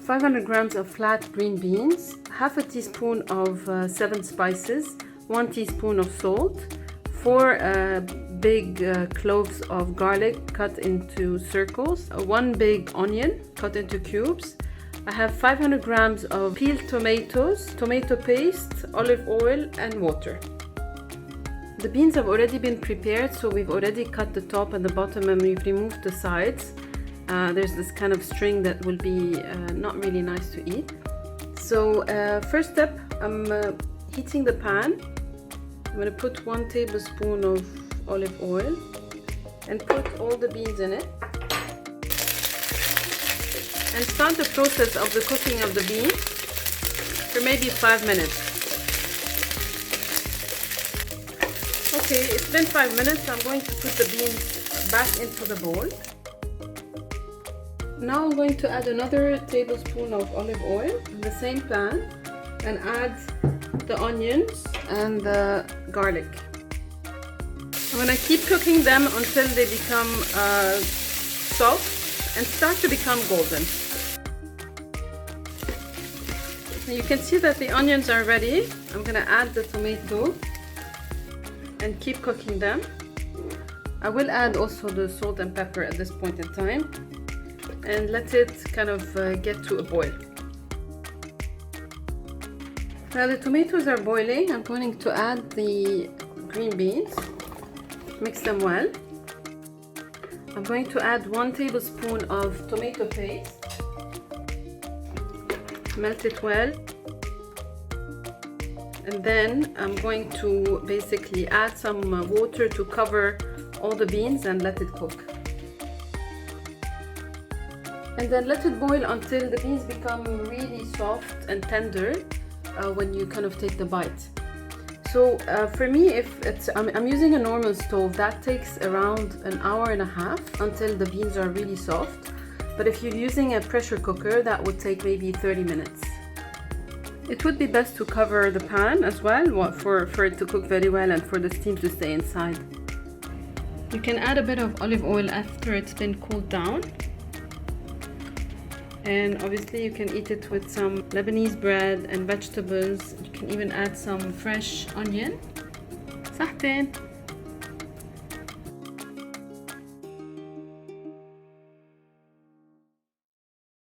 500 grams of flat green beans, half a teaspoon of 7 spices, 1 teaspoon of salt, 4 big cloves of garlic cut into circles, 1 big onion cut into cubes. I have 500 grams of peeled tomatoes, tomato paste, olive oil and water. The beans have already been prepared, so we've already cut the top and the bottom and we've removed the sides. There's this kind of string that will be not really nice to eat. So first step, I'm heating the pan. I'm going to put 1 tablespoon of olive oil and put all the beans in it. And start the process of the cooking of the beans for maybe 5 minutes. Okay, it's been 5 minutes. I'm going to put the beans back into the bowl. Now I'm going to add another tablespoon of olive oil in the same pan and add the onions and the garlic. I'm going to keep cooking them until they become soft and start to become golden. You can see that the onions are ready. I'm going to add the tomato and keep cooking them. I will add also the salt and pepper at this point in time and let it kind of get to a boil. Now the tomatoes are boiling. I'm going to add the green beans, mix them well. I'm going to add 1 tablespoon of tomato paste, melt it well, and then I'm going to basically add some water to cover all the beans and let it cook. And then let it boil until the beans become really soft and tender when you kind of take the bite. So for me, if it's I'm using a normal stove, that takes around an hour and a half until the beans are really soft. But if you're using a pressure cooker, that would take maybe 30 minutes. It would be best to cover the pan as well for it to cook very well and for the steam to stay inside. You can add a bit of olive oil after it's been cooled down. And obviously you can eat it with some Lebanese bread and vegetables. You can even add some fresh onion. صحتين.